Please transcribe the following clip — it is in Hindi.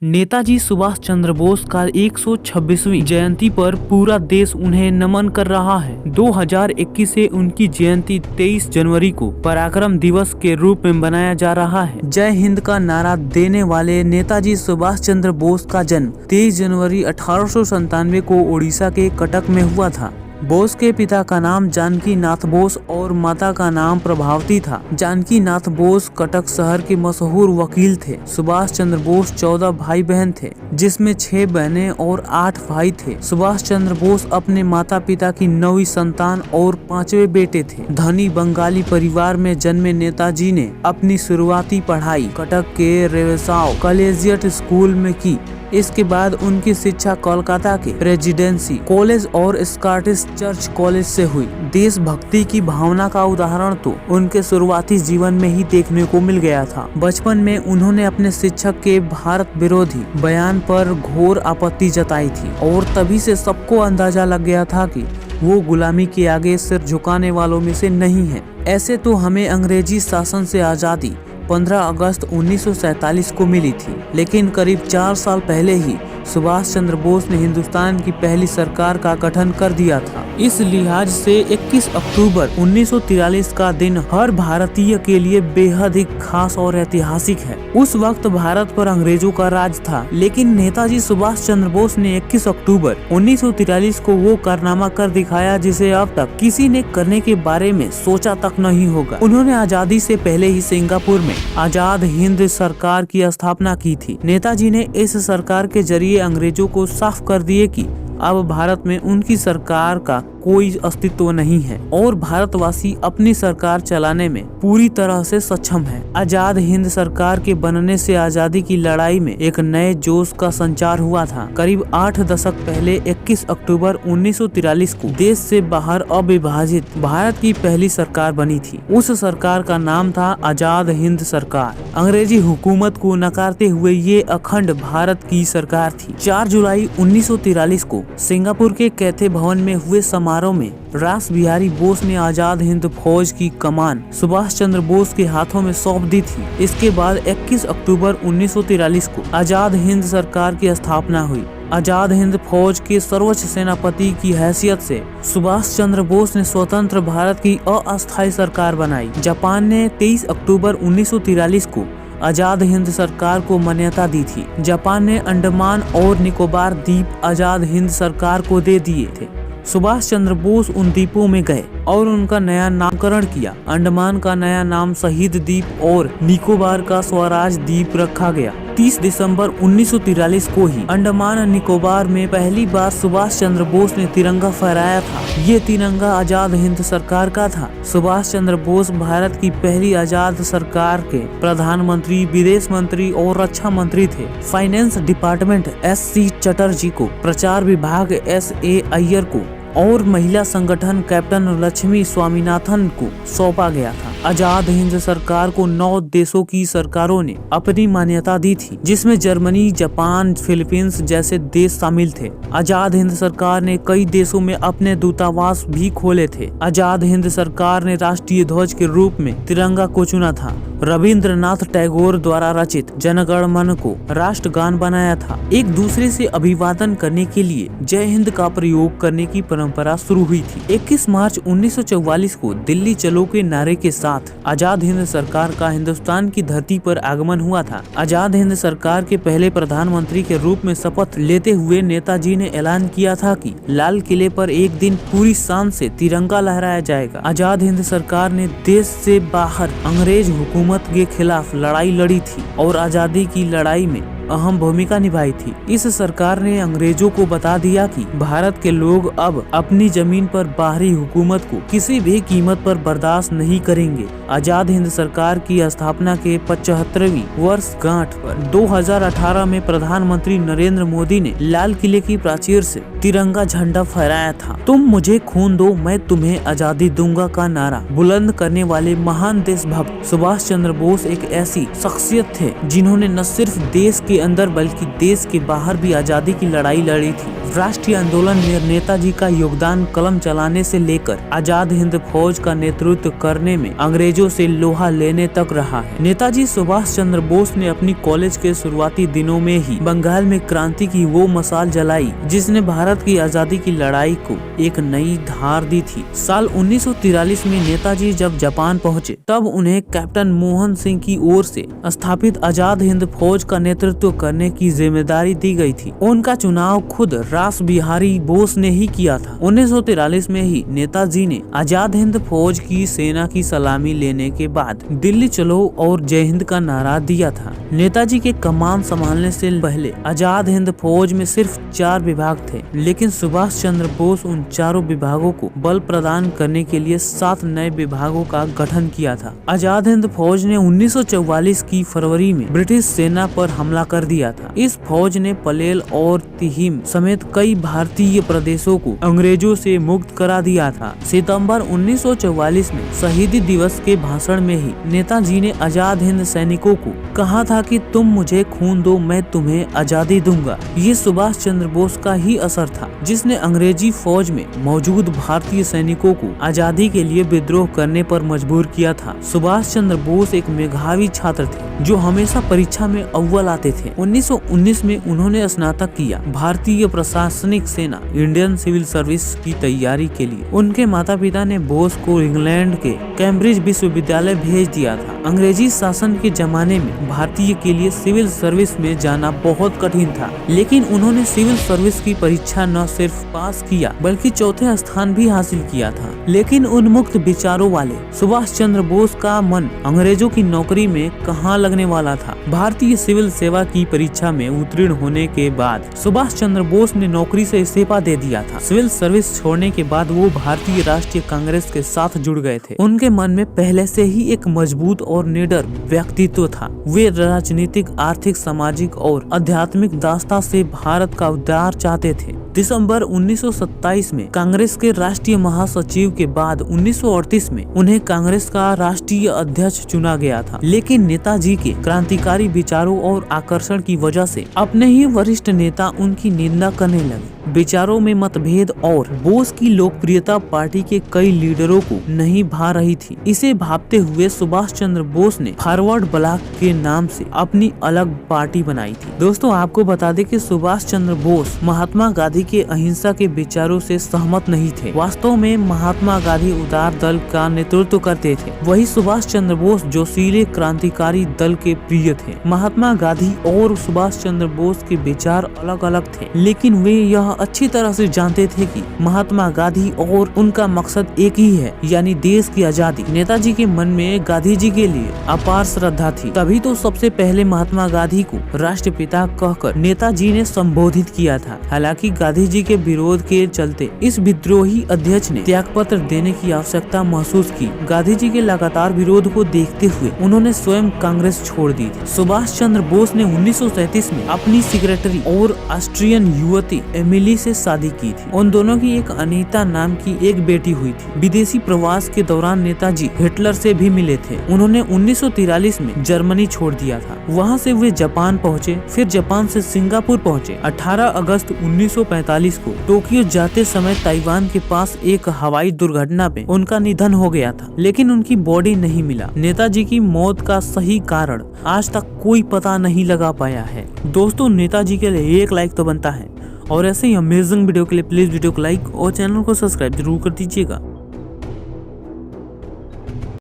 नेताजी सुभाष चंद्र बोस का 126वीं जयंती पर पूरा देश उन्हें नमन कर रहा है। 2021 से उनकी जयंती 23 जनवरी को पराक्रम दिवस के रूप में बनाया जा रहा है। जय हिंद का नारा देने वाले नेताजी सुभाष चंद्र बोस का जन्म 23 जनवरी 1897 को उड़ीसा के कटक में हुआ था। बोस के पिता का नाम जानकी नाथ बोस और माता का नाम प्रभावती था। जानकी नाथ बोस कटक शहर के मशहूर वकील थे। सुभाष चंद्र बोस 14 भाई बहन थे, जिसमें 6 बहनें और 8 भाई थे। सुभाष चंद्र बोस अपने माता पिता की 9वीं संतान और 5वें बेटे थे। धनी बंगाली परिवार में जन्मे नेताजी ने अपनी शुरुआती पढ़ाई कटक के रेवेसाव कॉलेजिएट स्कूल में की। इसके बाद उनकी शिक्षा कोलकाता के प्रेसिडेंसी कॉलेज और स्कॉटिश चर्च कॉलेज से हुई। देशभक्ति की भावना का उदाहरण तो उनके शुरुआती जीवन में ही देखने को मिल गया था। बचपन में उन्होंने अपने शिक्षक के भारत विरोधी बयान पर घोर आपत्ति जताई थी और तभी से सबको अंदाजा लग गया था कि वो गुलामी के आगे सिर झुकाने वालों में से नहीं है। ऐसे तो हमें अंग्रेजी शासन से आजादी 15 अगस्त 1947 को मिली थी, लेकिन करीब 4 साल पहले ही सुभाष चंद्र बोस ने हिंदुस्तान की पहली सरकार का गठन कर दिया था। इस लिहाज से 21 अक्टूबर 1943 का दिन हर भारतीय के लिए बेहद ही खास और ऐतिहासिक है। उस वक्त भारत पर अंग्रेजों का राज था, लेकिन नेताजी सुभाष चंद्र बोस ने 21 अक्टूबर 1943 को वो कारनामा कर दिखाया जिसे अब तक किसी ने करने के बारे में सोचा तक नहीं होगा। उन्होंने आजादी से पहले ही सिंगापुर में आजाद हिंद सरकार की स्थापना की थी। नेताजी ने इस सरकार के जरिए अंग्रेजों को साफ कर दिए कि अब भारत में उनकी सरकार का कोई अस्तित्व नहीं है और भारतवासी अपनी सरकार चलाने में पूरी तरह से सक्षम है। आजाद हिंद सरकार के बनने से आजादी की लड़ाई में एक नए जोश का संचार हुआ था। करीब 8 दशक पहले 21 अक्टूबर 1943 को देश से बाहर अविभाजित भारत की पहली सरकार बनी थी। उस सरकार का नाम था आजाद हिंद सरकार। अंग्रेजी हुकूमत को नकारते हुए ये अखंड भारत की सरकार थी। 4 जुलाई 1943 को सिंगापुर के कैथे भवन में हुए समारोह में रास बिहारी बोस ने आजाद हिंद फौज की कमान सुभाष चंद्र बोस के हाथों में सौंप दी थी। इसके बाद 21 अक्टूबर 1943 को आजाद हिंद सरकार की स्थापना हुई। आजाद हिंद फौज के सर्वोच्च सेनापति की हैसियत से सुभाष चंद्र बोस ने स्वतंत्र भारत की अस्थायी सरकार बनाई। जापान ने 23 अक्टूबर 1943 को आजाद हिंद सरकार को मान्यता दी थी। जापान ने अंडमान और निकोबार द्वीप आजाद हिंद सरकार को दे दिए थे। सुभाष चंद्र बोस उन द्वीपों में गए और उनका नया नामकरण किया। अंडमान का नया नाम शहीद द्वीप और निकोबार का स्वराज द्वीप रखा गया। 30 दिसंबर 1943 को ही अंडमान निकोबार में पहली बार सुभाष चंद्र बोस ने तिरंगा फहराया था। ये तिरंगा आजाद हिंद सरकार का था। सुभाष चंद्र बोस भारत की पहली आजाद सरकार के प्रधानमंत्री, विदेश मंत्री और रक्षा मंत्री थे। Finance department S.C. चटर्जी को, प्रचार विभाग S.A. अय्यर को और महिला संगठन कैप्टन लक्ष्मी स्वामीनाथन को सौंपा गया था। आजाद हिंद सरकार को 9 देशों की सरकारों ने अपनी मान्यता दी थी, जिसमें जर्मनी, जापान, फिलीपींस जैसे देश शामिल थे। आजाद हिंद सरकार ने कई देशों में अपने दूतावास भी खोले थे। आजाद हिंद सरकार ने राष्ट्रीय ध्वज के रूप में तिरंगा को चुना था। रविंद्रनाथ टैगोर द्वारा रचित जनगण मन को राष्ट्रगान बनाया था। एक दूसरे से अभिवादन करने के लिए जय हिंद का प्रयोग करने की परंपरा शुरू हुई थी। 21 मार्च 1944 को दिल्ली चलो के नारे के साथ आजाद हिंद सरकार का हिंदुस्तान की धरती पर आगमन हुआ था। आजाद हिंद सरकार के पहले प्रधानमंत्री के रूप में शपथ लेते हुए नेताजी ने ऐलान किया था कि लाल किले पर एक दिन पूरी शान से तिरंगा लहराया जाएगा। आजाद हिंद सरकार ने देश से बाहर अंग्रेज हुकूमत के खिलाफ लड़ाई लड़ी थी और आजादी की लड़ाई में अहम भूमिका निभाई थी। इस सरकार ने अंग्रेजों को बता दिया कि भारत के लोग अब अपनी जमीन पर बाहरी हुकूमत को किसी भी कीमत पर बर्दाश्त नहीं करेंगे। आजाद हिंद सरकार की स्थापना के 75वीं वर्षगांठ पर 2018 में प्रधानमंत्री नरेंद्र मोदी ने लाल किले की प्राचीर से तिरंगा झंडा फहराया था। तुम मुझे खून दो, मैं तुम्हें आजादी दूंगा का नारा बुलंद करने वाले महान देशभक्त सुभाष चंद्र बोस एक ऐसी शख्सियत थे जिन्होंने न सिर्फ देश के अंदर बल्कि देश के बाहर भी आजादी की लड़ाई लड़ी थी। राष्ट्रीय आंदोलन में नेताजी का योगदान कलम चलाने से लेकर आजाद हिंद फौज का नेतृत्व करने में अंग्रेजों से लोहा लेने तक रहा है। नेताजी सुभाष चंद्र बोस ने अपनी कॉलेज के शुरुआती दिनों में ही बंगाल में क्रांति की वो मशाल जलाई जिसने भारत की आजादी की लड़ाई को एक नई धार दी थी। साल 1943 में नेताजी जब जापान पहुंचे तब उन्हें कैप्टन मोहन सिंह की ओर से स्थापित आजाद हिंद फौज का नेतृत्व करने की जिम्मेदारी दी गई थी। उनका चुनाव खुद रास बिहारी बोस ने ही किया था। 1943 में ही नेताजी ने आजाद हिंद फौज की सेना की सलामी लेने के बाद दिल्ली चलो और जय हिंद का नारा दिया था। नेताजी के कमान संभालने से पहले आजाद हिंद फौज में सिर्फ 4 विभाग थे, लेकिन सुभाष चंद्र बोस उन चारों विभागों को बल प्रदान करने के लिए 7 नए विभागों का गठन किया था। आजाद हिंद फौज ने 1944 की फरवरी में ब्रिटिश सेना पर हमला कर दिया था। इस फौज ने पलेल और तिहिम समेत कई भारतीय प्रदेशों को अंग्रेजों से मुक्त करा दिया था। सितंबर 1944 में शहीदी दिवस के भाषण में ही नेताजी ने आजाद हिंद सैनिकों को कहा था कि तुम मुझे खून दो, मैं तुम्हें आजादी दूंगा। ये सुभाष चंद्र बोस का ही असर था जिसने अंग्रेजी फौज में मौजूद भारतीय सैनिकों को आजादी के लिए विद्रोह करने पर मजबूर किया था। सुभाष चंद्र बोस एक मेधावी छात्र थे जो हमेशा परीक्षा में अव्वल आते थे। 1919 में उन्होंने स्नातक किया। भारतीय प्रशासनिक सेना इंडियन सिविल सर्विस की तैयारी के लिए उनके माता पिता ने बोस को इंग्लैंड के कैम्ब्रिज विश्वविद्यालय भेज दिया था। अंग्रेजी शासन के जमाने में भारतीय के लिए सिविल सर्विस में जाना बहुत कठिन था, लेकिन उन्होंने सिविल सर्विस की परीक्षा न सिर्फ पास किया बल्कि चौथे स्थान भी हासिल किया था। लेकिन उन्मुक्त विचारों वाले सुभाष चंद्र बोस का मन अंग्रेजों की नौकरी में कहाँ लगने वाला था। भारतीय सिविल सेवा की परीक्षा में उत्तीर्ण होने के बाद सुभाष चंद्र बोस ने नौकरी से इस्तीफा दे दिया था। सिविल सर्विस छोड़ने के बाद वो भारतीय राष्ट्रीय कांग्रेस के साथ जुड़ गए थे। उनके मन में पहले से ही एक मजबूत और निडर व्यक्तित्व था। वे राजनीतिक, आर्थिक, सामाजिक और आध्यात्मिक दास्ता से भारत का उद्धार चाहते थे। दिसंबर 1927 में कांग्रेस के राष्ट्रीय महासचिव के बाद 1938 में उन्हें कांग्रेस का राष्ट्रीय अध्यक्ष चुना गया था। लेकिन नेताजी के क्रांतिकारी विचारों और आकर्षण की वजह से अपने ही वरिष्ठ नेता उनकी निंदा करने लगे। विचारों में मतभेद और बोस की लोकप्रियता पार्टी के कई लीडरों को नहीं भा रही थी। इसे भांपते हुए सुभाष चंद्र बोस ने फॉरवर्ड ब्लॉक के नाम से अपनी अलग पार्टी बनाई थी। दोस्तों, आपको बता दें कि सुभाष चंद्र बोस महात्मा गांधी के अहिंसा के विचारों से सहमत नहीं थे। वास्तव में महात्मा गांधी उदार दल का नेतृत्व करते थे, वही सुभाष चंद्र बोस जोशीले क्रांतिकारी दल के प्रिय थे। महात्मा गांधी और सुभाष चंद्र बोस के विचार अलग अलग थे, लेकिन वे यह अच्छी तरह से जानते थे कि महात्मा गांधी और उनका मकसद एक ही है, यानी देश की आजादी। नेताजी के मन में गांधी जी के लिए अपार श्रद्धा थी, तभी तो सबसे पहले महात्मा गांधी को राष्ट्रपिता कहकर नेताजी ने संबोधित किया था। हालांकि गांधी जी के विरोध के चलते इस विद्रोही अध्यक्ष ने त्यागपत्र देने की आवश्यकता महसूस की। गांधी जी के लगातार विरोध को देखते हुए उन्होंने स्वयं कांग्रेस छोड़ दी थी। सुभाष चंद्र बोस ने 1937 में अपनी सेक्रेटरी और ऑस्ट्रियन युवती एमिली से शादी की थी। उन दोनों की एक अनीता नाम की एक बेटी हुई थी। विदेशी प्रवास के दौरान नेताजी हिटलर से भी मिले थे। उन्होंने 1943 में जर्मनी छोड़ दिया था। वहां से वे जापान पहुंचे, फिर जापान से सिंगापुर पहुंचे। 18 अगस्त 1945 को टोक्यो जाते समय ताइवान के पास एक हवाई दुर्घटना में उनका निधन हो गया था, लेकिन उनकी बॉडी नहीं मिला। नेताजी की मौत का सही कारण आज तक कोई पता नहीं लगा पाया है। दोस्तों, नेताजी के लिए एक लाइक तो बनता है, और ऐसे ही अमेजिंग वीडियो के लिए प्लीज वीडियो को लाइक और चैनल को सब्सक्राइब जरूर कर दीजिएगा।